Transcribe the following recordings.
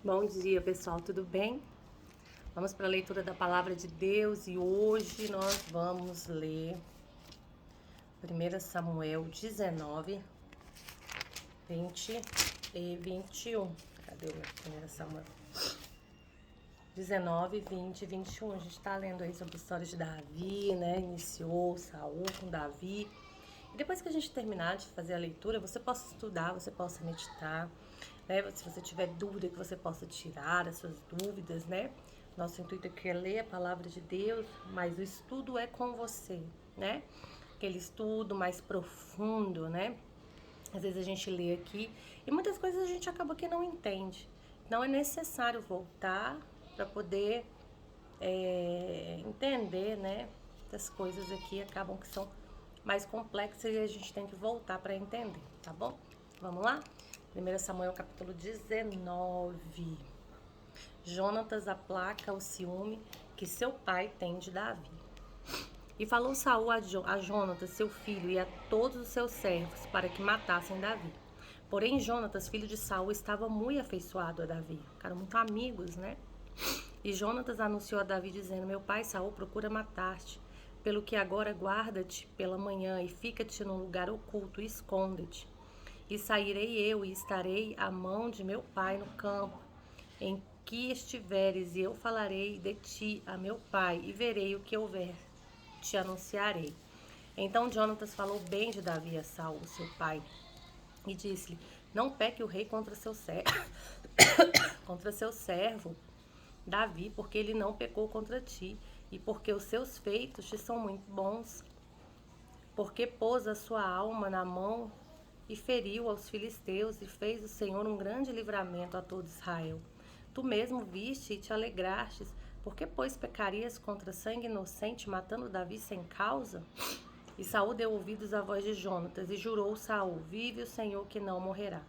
Bom dia, pessoal, tudo bem? Vamos para a leitura da palavra de Deus e hoje nós vamos ler 1 Samuel 19, 20 e 21. Cadê o 1 Samuel? 19, 20 e 21. A gente está lendo aí sobre a história de Davi, né? Iniciou Saul com Davi. E depois que a gente terminar de fazer a leitura, você possa estudar, você possa meditar, né? Se você tiver dúvida, que você possa tirar as suas dúvidas, né? Nosso intuito aqui é ler a palavra de Deus, mas o estudo é com você, né? Aquele estudo mais profundo, né? Às vezes a gente lê aqui e muitas coisas a gente acaba que não entende. Não é necessário voltar para poder entender, né? Essas coisas aqui acabam que são mais complexas e a gente tem que voltar para entender, tá bom? Vamos lá? 1 Samuel capítulo 19. Jonatas aplaca o ciúme que seu pai tem de Davi. E falou Saul a Jonatas, seu filho, e a todos os seus servos, para que matassem Davi. Porém, Jonatas, filho de Saul, estava muito afeiçoado a Davi. Ficaram muito amigos, né? E Jonatas anunciou a Davi, dizendo: meu pai Saul procura matar-te, pelo que agora guarda-te pela manhã e fica-te num lugar oculto e esconde-te. E sairei eu e estarei à mão de meu pai no campo, em que estiveres, e eu falarei de ti a meu pai, e verei o que houver, te anunciarei. Então Jonatas falou bem de Davi a Saul, seu pai, e disse-lhe: não peque o rei contra seu servo, contra seu servo Davi, porque ele não pecou contra ti, e porque os seus feitos te são muito bons, porque pôs a sua alma na mão e feriu aos filisteus, e fez o Senhor um grande livramento a todo Israel. Tu mesmo viste e te alegrastes, porque pois pecarias contra sangue inocente, matando Davi sem causa? E Saul deu ouvidos à voz de Jonatas, e jurou Saul: vive o Senhor que não morrerá.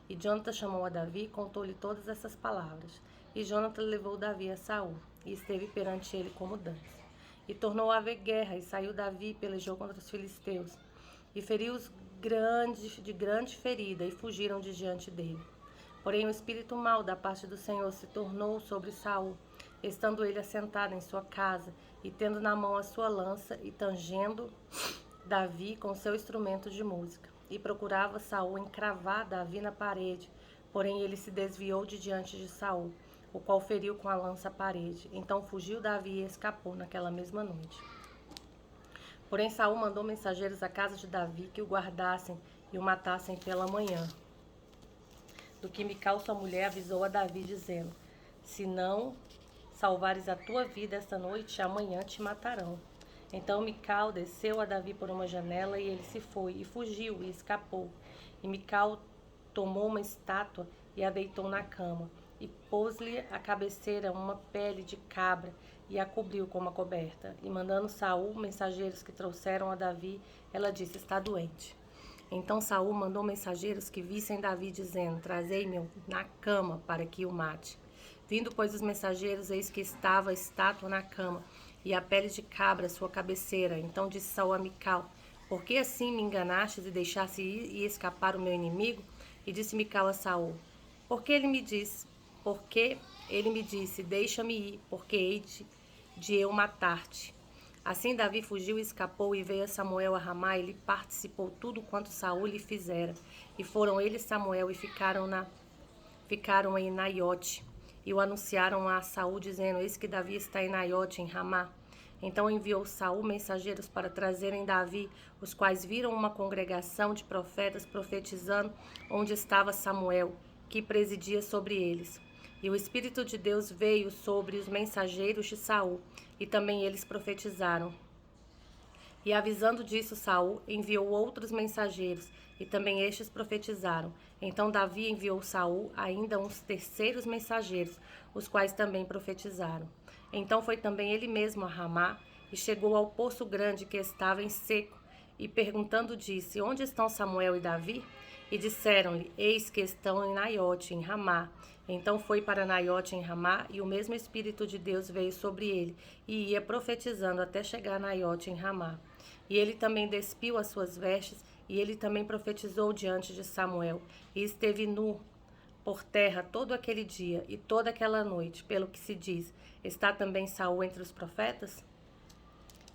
E Jonatas chamou a Davi e contou-lhe todas essas palavras. E Jonatas levou Davi a Saul, e esteve perante ele como dança. E tornou a haver guerra, e saiu Davi e pelejou contra os filisteus, e feriu-os de grande ferida, e fugiram de diante dele. Porém o espírito mau da parte do Senhor se tornou sobre Saul, estando ele assentado em sua casa, e tendo na mão a sua lança, e tangendo Davi com seu instrumento de música. E procurava Saul encravar Davi na parede, porém ele se desviou de diante de Saul, o qual feriu com a lança a parede. Então fugiu Davi e escapou naquela mesma noite. Porém Saul mandou mensageiros à casa de Davi que o guardassem e o matassem pela manhã. Do que Mical, sua mulher, avisou a Davi, dizendo: se não salvares a tua vida esta noite, amanhã te matarão. Então Mical desceu a Davi por uma janela, e ele se foi, e fugiu, e escapou. E Mical tomou uma estátua e a deitou na cama, e pôs-lhe à cabeceira uma pele de cabra, e a cobriu com uma coberta. E mandando Saul mensageiros que trouxeram a Davi, ela disse: está doente. Então Saul mandou mensageiros que vissem Davi, dizendo: trazei-me na cama para que o mate. Vindo, pois, os mensageiros, eis que estava a estátua na cama, e a pele de cabra à sua cabeceira. Então disse Saul a Mical: por que assim me enganastes e deixaste ir e escapar o meu inimigo? E disse Mical a Saul: porque ele me disse, deixa-me ir, porque hei de eu matar-te. Assim Davi fugiu e escapou, e veio a Samuel a Ramá, e lhe participou tudo quanto Saul lhe fizera. E foram ele e Samuel, e ficaram em Naiote, e o anunciaram a Saul, dizendo: eis que Davi está em Naiote, em Ramá. Então enviou Saul mensageiros para trazerem Davi, os quais viram uma congregação de profetas profetizando onde estava Samuel, que presidia sobre eles. E o Espírito de Deus veio sobre os mensageiros de Saul, e também eles profetizaram. E avisando disso, Saul enviou outros mensageiros, e também estes profetizaram. Então Davi enviou Saul ainda uns terceiros mensageiros, os quais também profetizaram. Então foi também ele mesmo a Ramá, e chegou ao poço grande que estava em seco, e perguntando disse: onde estão Samuel e Davi? E disseram-lhe: eis que estão em Naiote, em Ramá. Então foi para Naiote, em Ramá, e o mesmo Espírito de Deus veio sobre ele, e ia profetizando até chegar a Naiote, em Ramá. E ele também despiu as suas vestes, e ele também profetizou diante de Samuel, e esteve nu, por terra todo aquele dia e toda aquela noite, pelo que se diz, está também Saul entre os profetas?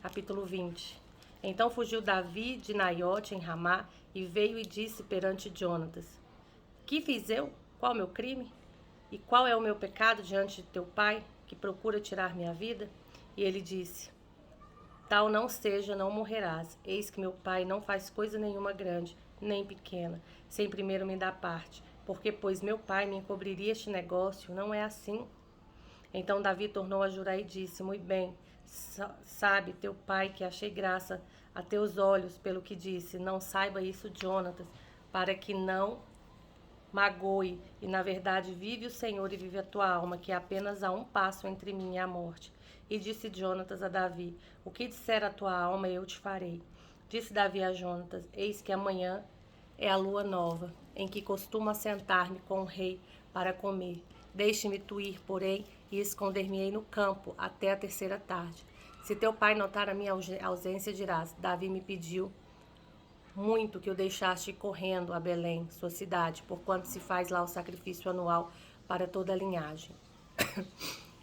Capítulo 20. Então fugiu Davi de Naiote em Ramá e veio e disse perante Jonatas: Que fiz eu? Qual meu crime? E qual é o meu pecado diante de teu pai, que procura tirar minha vida? E ele disse: Tal não seja, não morrerás. Eis que meu pai não faz coisa nenhuma grande, nem pequena, sem primeiro me dar parte. Porque, pois, meu pai me encobriria este negócio, não é assim? Então Davi tornou a jurar e disse: Muito bem, sabe teu pai que achei graça a teus olhos pelo que disse. Não saiba isso, Jonatas, para que não magoe. E na verdade vive o Senhor e vive a tua alma, que é apenas a um passo entre mim e a morte. E disse Jonatas a Davi: O que disser a tua alma, eu te farei. Disse Davi a Jonatas: Eis que amanhã é a lua nova, em que costumo assentar-me com o rei para comer. Deixe-me tu ir, porém, e esconder-me-ei no campo até a terceira tarde. Se teu pai notar a minha ausência, dirás: Davi me pediu muito que o deixaste ir correndo a Belém, sua cidade, porquanto se faz lá o sacrifício anual para toda a linhagem.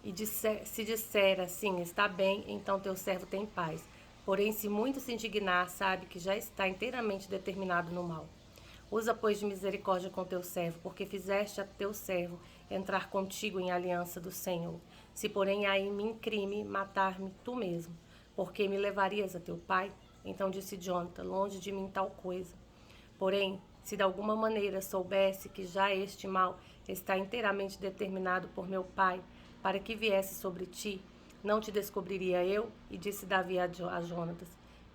E se disser assim, está bem, então teu servo tem paz. Porém, se muito se indignar, sabe que já está inteiramente determinado no mal. Usa, pois, de misericórdia com teu servo, porque fizeste a teu servo entrar contigo em aliança do Senhor. Se, porém, há em mim crime, matar-me tu mesmo, porque me levarias a teu pai? Então disse Jonathan: longe de mim tal coisa. Porém, se de alguma maneira soubesse que já este mal está inteiramente determinado por meu pai, para que viesse sobre ti, não te descobriria eu? E disse Davi a Jonatas: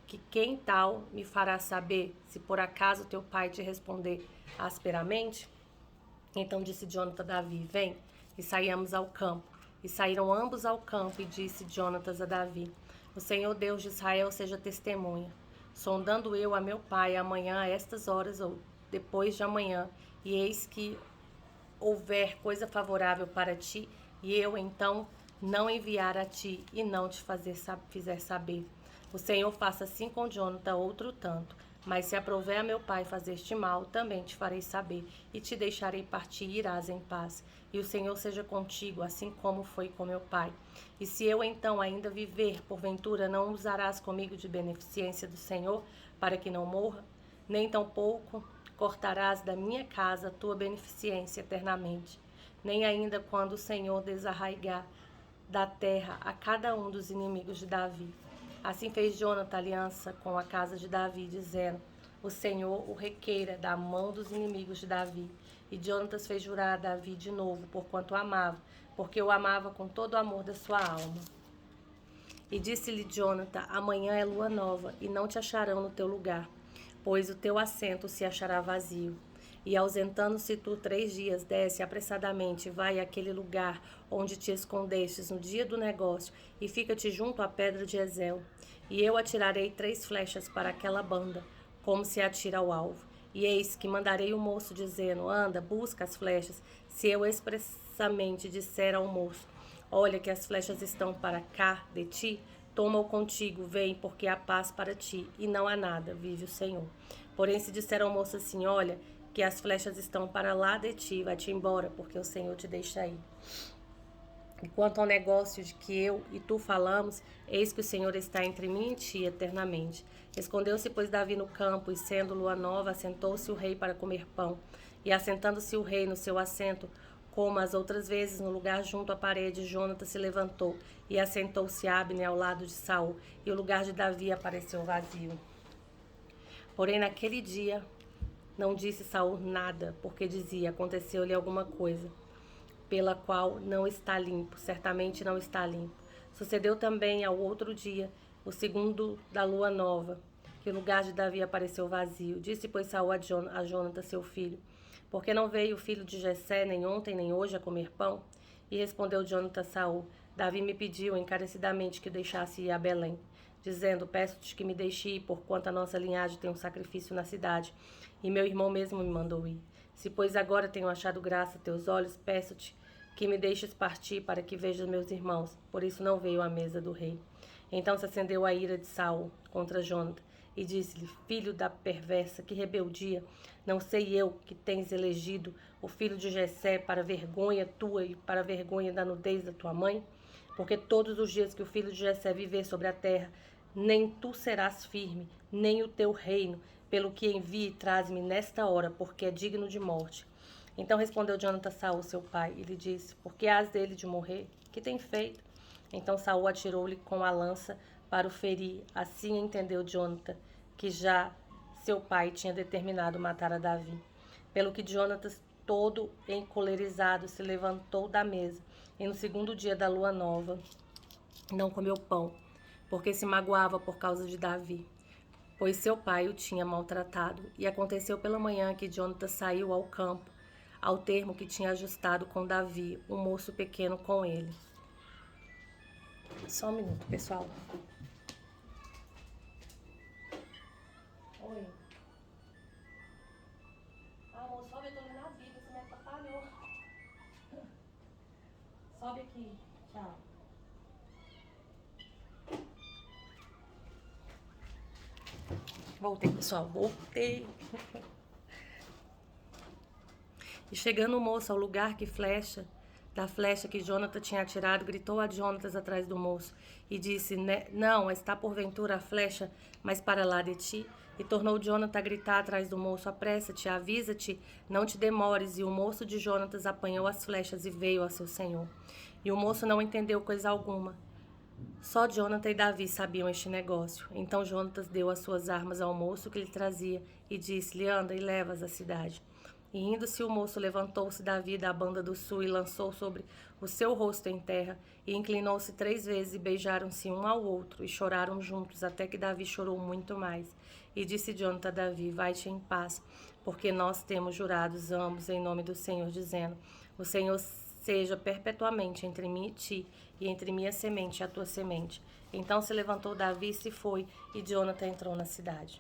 que quem tal me fará saber, se por acaso teu pai te responder asperamente? Então disse Jonathan a Davi: vem, e saiamos ao campo. E saíram ambos ao campo, e disse Jonatas a Davi: o Senhor Deus de Israel seja testemunha. Sondando eu a meu pai amanhã a estas horas, ou depois de amanhã, e eis que houver coisa favorável para ti, e eu então não enviar a ti e não te fizer saber. O Senhor faça assim com Jonathan outro tanto. Mas se aprouver a meu pai fazer-te mal, também te farei saber, e te deixarei partir e irás em paz. E o Senhor seja contigo, assim como foi com meu pai. E se eu então ainda viver, porventura não usarás comigo de beneficência do Senhor, para que não morra? Nem tampouco cortarás da minha casa a tua beneficência eternamente, nem ainda quando o Senhor desarraigar da terra a cada um dos inimigos de Davi. Assim fez Jonathan aliança com a casa de Davi, dizendo: o Senhor o requeira da mão dos inimigos de Davi. E Jonathan fez jurar a Davi de novo, porquanto o amava, porque o amava com todo o amor da sua alma. E disse-lhe Jonathan: amanhã é lua nova, e não te acharão no teu lugar, pois o teu assento se achará vazio. E ausentando-se tu 3 dias, desce apressadamente, vai àquele lugar onde te escondestes no dia do negócio, e fica-te junto à pedra de Ezel. E eu atirarei 3 flechas para aquela banda, como se atira ao alvo. E eis que mandarei o moço, dizendo: anda, busca as flechas. Se eu expressamente disser ao moço: olha que as flechas estão para cá de ti, toma-o contigo, vem, porque há paz para ti, e não há nada, vive o Senhor. Porém, se disser ao moço assim: olha, que as flechas estão para lá de ti, vai-te embora, porque o Senhor te deixa ir. E quanto ao negócio de que eu e tu falamos, eis que o Senhor está entre mim e ti eternamente. Escondeu-se, pois, Davi no campo, e sendo lua nova, assentou-se o rei para comer pão. E assentando-se o rei no seu assento, como as outras vezes, no lugar junto à parede, Jonathan se levantou, e assentou-se Abner ao lado de Saul, e o lugar de Davi apareceu vazio. Porém, naquele dia, não disse Saul nada, porque dizia: aconteceu-lhe alguma coisa, pela qual não está limpo, certamente não está limpo. Sucedeu também ao outro dia, o segundo da lua nova, que o lugar de Davi apareceu vazio. Disse, pois, Saul a Jonathan, seu filho: por que não veio o filho de Jessé, nem ontem, nem hoje, a comer pão? E respondeu Jonathan a Saul: Davi me pediu encarecidamente que o deixasse ir a Belém, dizendo: peço-te que me deixe ir, porquanto a nossa linhagem tem um sacrifício na cidade, e meu irmão mesmo me mandou ir. Se, pois, agora tenho achado graça a teus olhos, peço-te que me deixes partir para que veja meus irmãos. Por isso não veio à mesa do rei. Então se acendeu a ira de Saul contra Jonathan, e disse-lhe: Filho da perversa, que rebeldia! Não sei eu que tens elegido o filho de Jessé para vergonha tua e para vergonha da nudez da tua mãe? Porque todos os dias que o filho de Jessé viver sobre a terra, nem tu serás firme, nem o teu reino, pelo que envie e traz-me nesta hora, porque é digno de morte. Então respondeu Jonathan a Saul, seu pai, e lhe disse: Por que hás dele de morrer? Que tem feito? Então Saul atirou-lhe com a lança para o ferir. Assim entendeu Jonathan que já seu pai tinha determinado matar a Davi. Pelo que Jonathan, todo encolerizado, se levantou da mesa, e no segundo dia da lua nova não comeu pão, porque se magoava por causa de Davi, pois seu pai o tinha maltratado. E aconteceu pela manhã que Jonathan saiu ao campo, ao termo que tinha ajustado com Davi, um moço pequeno com ele. Só um minuto, pessoal. Oi. Amor, sobe, eu tô lendo a Bíblia, você me atrapalhou. Sobe aqui, tchau. Voltei, pessoal, voltei. E chegando o moço ao lugar da flecha que Jonathan tinha atirado, gritou a Jonatas atrás do moço e disse: Não, está porventura a flecha mais para lá de ti? E tornou Jonathan a gritar atrás do moço: Apressa-te, avisa-te, não te demores. E o moço de Jonatas apanhou as flechas e veio a seu senhor. E o moço não entendeu coisa alguma. Só Jonathan e Davi sabiam este negócio. Então Jonatas deu as suas armas ao moço que lhe trazia e disse-lhe: Anda e leva-as à cidade. E indo-se o moço, levantou-se Davi da banda do sul e lançou sobre o seu rosto em terra, e inclinou-se 3 vezes, e beijaram-se um ao outro, e choraram juntos, até que Davi chorou muito mais. E disse Jonathan a Davi: Vai-te em paz, porque nós temos jurados ambos em nome do Senhor, dizendo: O Senhor seja perpetuamente entre mim e ti, e entre minha semente e a tua semente. Então se levantou Davi e se foi, e Jonathan entrou na cidade.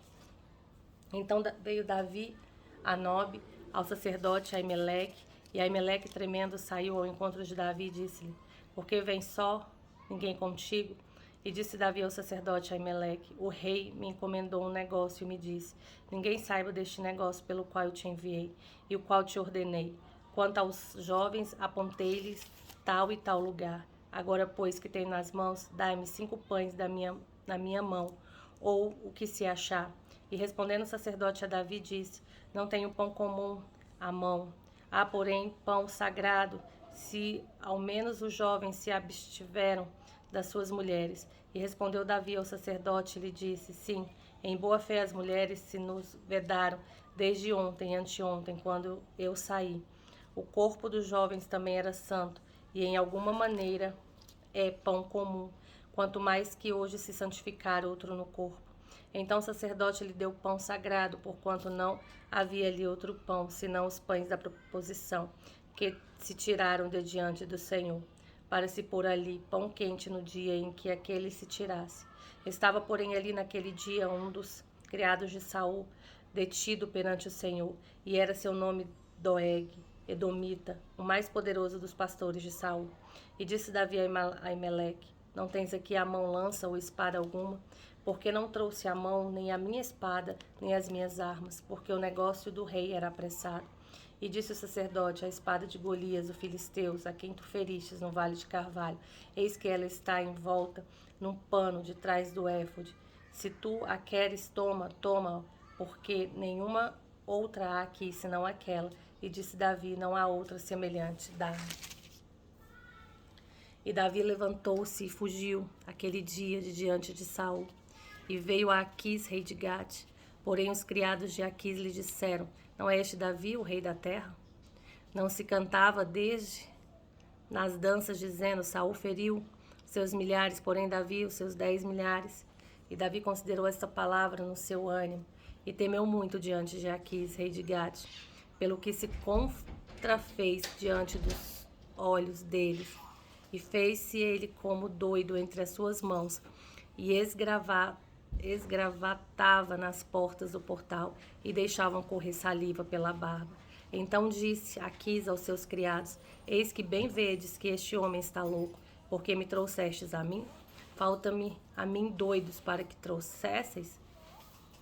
Então veio Davi a Nobe, ao sacerdote Aimeleque, e Aimeleque, tremendo, saiu ao encontro de Davi e disse-lhe: Por que vens só, ninguém contigo? E disse Davi ao sacerdote Aimeleque: O rei me encomendou um negócio e me disse: Ninguém saiba deste negócio pelo qual eu te enviei, e o qual te ordenei. Quanto aos jovens, apontei-lhes tal e tal lugar. Agora, pois, que tenho nas mãos, dai-me 5 pães na minha mão, ou o que se achar. E respondendo o sacerdote a Davi, disse: Não tenho pão comum à mão. Há, porém, pão sagrado, se ao menos os jovens se abstiveram das suas mulheres. E respondeu Davi ao sacerdote e lhe disse: Sim, em boa fé as mulheres se nos vedaram desde ontem e anteontem, quando eu saí. O corpo dos jovens também era santo, e em alguma maneira é pão comum, quanto mais que hoje se santificar outro no corpo. Então o sacerdote lhe deu pão sagrado, porquanto não havia ali outro pão, senão os pães da proposição, que se tiraram de diante do Senhor, para se pôr ali pão quente no dia em que aquele se tirasse. Estava, porém, ali naquele dia um dos criados de Saul, detido perante o Senhor, e era seu nome Doeg, Edomita, o mais poderoso dos pastores de Saul. E disse Davi a Aimeleque: Não tens aqui à mão lança ou espada alguma? Porque não trouxe à mão nem a minha espada, nem as minhas armas, porque o negócio do rei era apressado. E disse o sacerdote: A espada de Golias, o filisteus, a quem tu feristes no vale de Carvalho, eis que ela está envolta num pano de trás do éfode. Se tu a queres, toma, porque nenhuma outra há aqui, senão aquela. E disse Davi: Não há outra semelhante, dá-me. E Davi levantou-se e fugiu aquele dia de diante de Saul. E veio a Aquis, rei de Gate. Porém os criados de Aquis lhe disseram: Não é este Davi, o rei da terra? Não se cantava desde nas danças, dizendo: Saul feriu seus milhares, porém Davi os seus 10 milhares. E Davi considerou esta palavra no seu ânimo, e temeu muito diante de Aquis, rei de Gate, pelo que se contrafez diante dos olhos deles. E fez-se ele como doido entre as suas mãos, e esgravatava nas portas do portal, e deixavam correr saliva pela barba. Então disse Aquis aos seus criados: Eis que bem vedes que este homem está louco, porque me trouxestes a mim? Falta-me a mim doidos para que trouxesseis?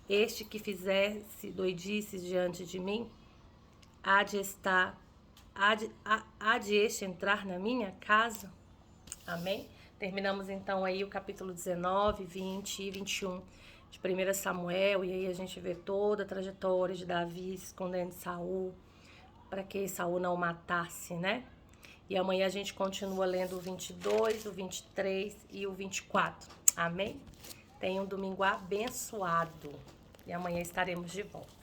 Este que fizesse doidices diante de mim, há de este entrar na minha casa. Amém? Terminamos então aí o capítulo 19, 20 e 21 de 1 Samuel, e aí a gente vê toda a trajetória de Davi se escondendo de Saul, para que Saul não o matasse, né? E amanhã a gente continua lendo o 22, o 23 e o 24. Amém? Tenha um domingo abençoado. E amanhã estaremos de volta.